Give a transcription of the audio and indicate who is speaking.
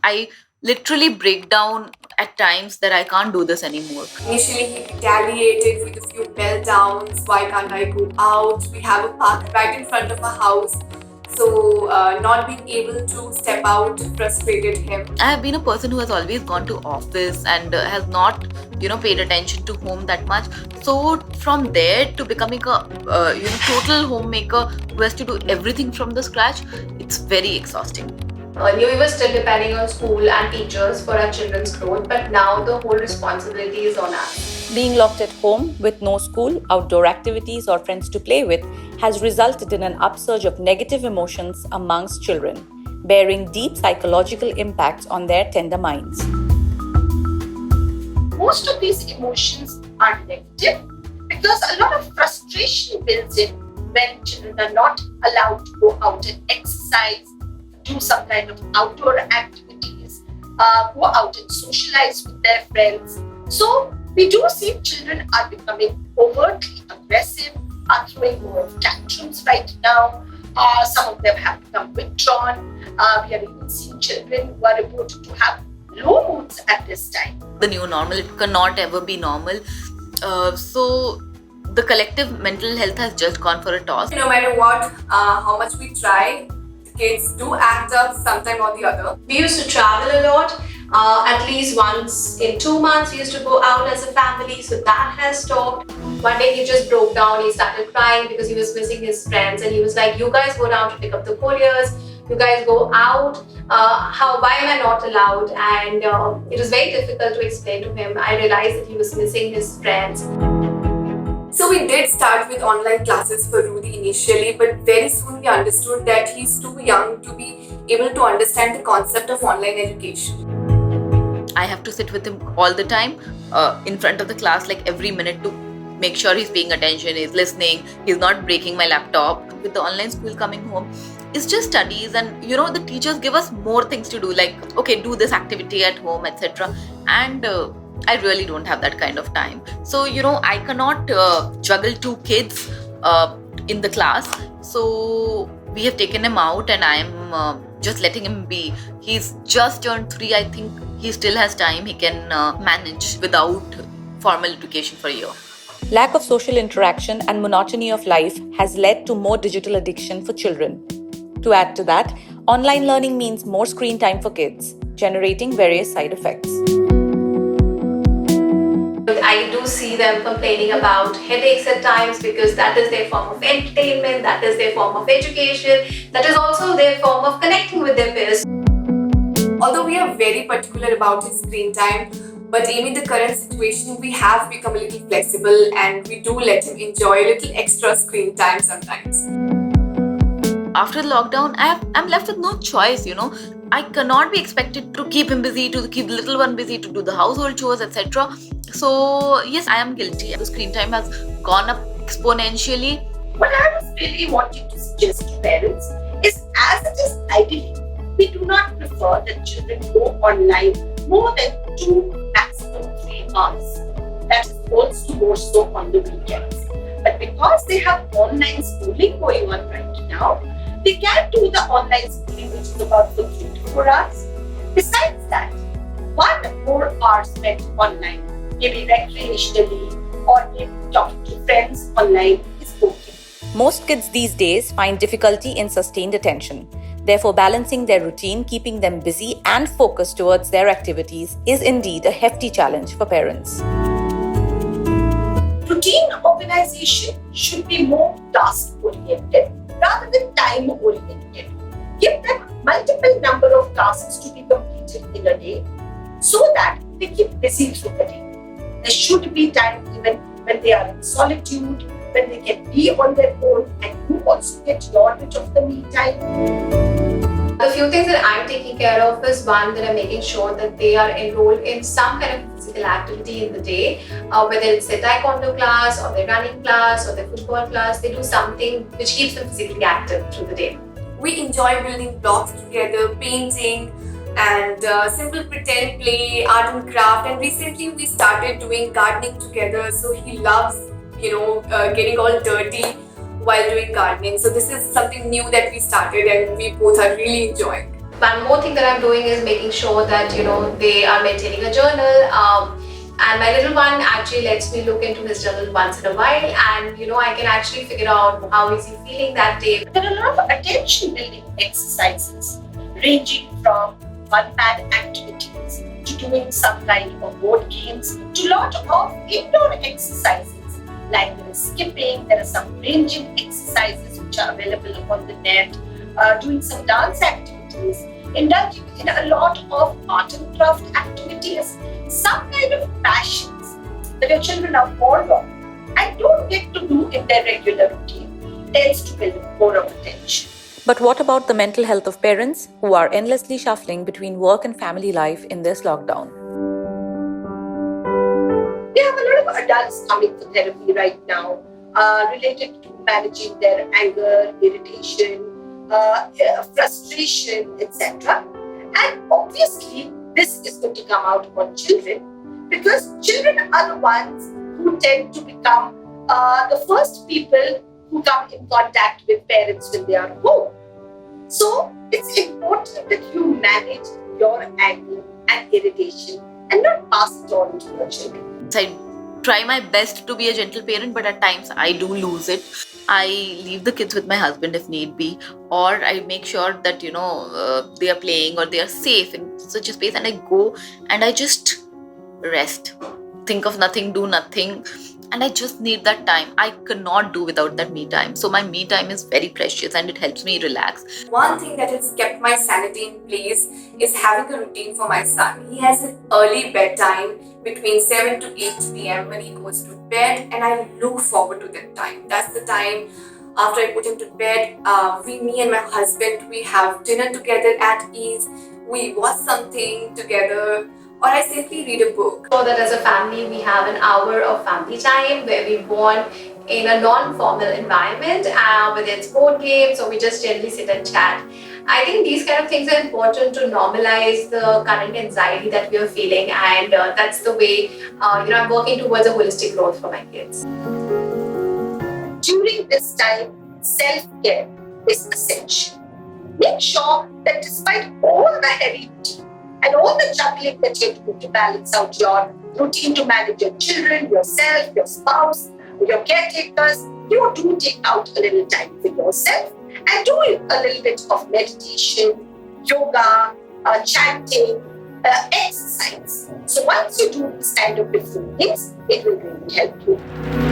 Speaker 1: I literally break down at times that I can't do this anymore.
Speaker 2: Initially, he retaliated with a few meltdowns. Why can't I go out? We have a park right in front of our house. So, not being able to step out frustrated him.
Speaker 1: I have been a person who has always gone to office and has not, paid attention to home that much. So from there to becoming a, total homemaker who has to do everything from the scratch, it's very exhausting.
Speaker 3: Earlier, we were still depending on school and teachers for our children's growth, but now the whole responsibility is on us.
Speaker 4: Being locked at home with no school, outdoor activities, or friends to play with has resulted in an upsurge of negative emotions amongst children, bearing deep psychological impacts on their tender minds.
Speaker 5: Most of these emotions are negative because a lot of frustration builds in when children are not allowed to go out and exercise, do some kind of outdoor activities, go out and socialize with their friends. So we do see children are becoming overtly aggressive, are throwing more of tantrums right now. Some of them have become withdrawn. We are even seeing children who are reported to have low moods at this time.
Speaker 1: The new normal, it cannot ever be normal. So the collective mental health has just gone for a toss.
Speaker 2: No matter what, how much we try, the kids do act up sometime or the other.
Speaker 3: We used to travel a lot. At least once in 2 months, we used to go out as a family, so that has stopped. One day he just broke down, he started crying because he was missing his friends, and he was like, "You guys go down to pick up the couriers, you guys go out, why am I not allowed?" And it was very difficult to explain to him. I realized that he was missing his friends.
Speaker 2: So we did start with online classes for Rudy initially, but very soon we understood that he's too young to be able to understand the concept of online education.
Speaker 1: I have to sit with him all the time in front of the class, like every minute, to make sure he's paying attention, he's listening, he's not breaking my laptop. With the online school coming home, it's just studies, and the teachers give us more things to do, like, okay, do this activity at home, etc. And I really don't have that kind of time. So I cannot juggle two kids in the class. So we have taken him out, and I'm just letting him be. He's just turned 3. I think he still has time. He can manage without formal education for a year.
Speaker 4: Lack of social interaction and monotony of life has led to more digital addiction for children. To add to that, online learning means more screen time for kids, generating various side effects.
Speaker 3: I do see them complaining about headaches at times because that is their form of entertainment, that is their form of education, that is also their form of connecting with their peers.
Speaker 2: Although we are very particular about his screen time, but in the current situation, we have become a little flexible and we do let him enjoy a little extra screen time sometimes.
Speaker 1: After the lockdown, I'm left with no choice, I cannot be expected to keep him busy, to keep the little one busy, to do the household chores, etc. So, yes, I am guilty. The screen time has gone up exponentially.
Speaker 5: What I was really wanting to suggest to parents is, as it is ideally, we do not prefer that children go online more than 2, maximum 3 hours. That is also more so on the weekends. But because they have online schooling going on right now, they can do the online schooling, which is about 3 to 4 hours. Besides that, 1 more hour spent online, maybe recreationally or maybe talking to friends online, is okay.
Speaker 4: Most kids these days find difficulty in sustained attention. Therefore, balancing their routine, keeping them busy and focused towards their activities is indeed a hefty challenge for parents.
Speaker 5: Routine organization should be more task-oriented rather than time-oriented. Give them multiple number of tasks to be completed in a day so that they keep busy through the day. There should be time even when they are in solitude, when they can be on their own, and you also get your bit of the me time.
Speaker 3: The few things that I'm taking care of is, one, that I'm making sure that they are enrolled in some kind of physical activity in the day, whether it's their taekwondo class or their running class or their football class. They do something which keeps them physically active through the day.
Speaker 2: We enjoy building blocks together, painting, and simple pretend play, art and craft. And recently we started doing gardening together. So he loves, getting all dirty while doing gardening. So this is something new that we started and we both are really enjoying.
Speaker 3: One more thing that I'm doing is making sure that they are maintaining a journal. And my little one actually lets me look into his journal once in a while, and I can actually figure out how is he feeling that day.
Speaker 5: There are a lot of attention building exercises ranging from one-man activities to doing some kind of board games to a lot of indoor exercises like there is skipping, there are some ranging exercises which are available on the net, doing some dance activities, indulging in a lot of art and craft activities, some kind of passions that your children are fond of and don't get to do in their regular routine tends to build more of attention.
Speaker 4: But what about the mental health of parents who are endlessly shuffling between work and family life in this lockdown?
Speaker 5: We have a lot of adults coming for therapy right now related to managing their anger, irritation, frustration, etc. And obviously, this is going to come out on children because children are the ones who tend to become the first people who come in contact with parents when they are home. So it's important that you manage your anger and irritation and not pass it on to your children.
Speaker 1: I try my best to be a gentle parent, but at times I do lose it. I leave the kids with my husband if need be, or I make sure that they are playing or they are safe in such a space, and I go and I just rest, think of nothing, do nothing, and I just need that time. I cannot do without that me time. So my me time is very precious and it helps me relax.
Speaker 2: One thing that has kept my sanity in place is having a routine for my son. He has an early bedtime between 7 to 8 p.m. when he goes to bed, and I look forward to that time. That's the time after I put him to bed, me and my husband, we have dinner together at ease, we watch something together, or I simply read a book.
Speaker 3: So that as a family, we have an hour of family time where we bond in a non-formal environment, whether it's board games or we just generally sit and chat. I think these kind of things are important to normalize the current anxiety that we are feeling, and that's the way I'm working towards a holistic growth for my kids.
Speaker 5: During this time, self-care is essential. Make sure that despite all the heavy routine and all the juggling that you have to do to balance out your routine to manage your children, yourself, your spouse, your caretakers, you do take out a little time for yourself and do a little bit of meditation, yoga, chanting, exercise. So once you do this kind of different things, it will really help you.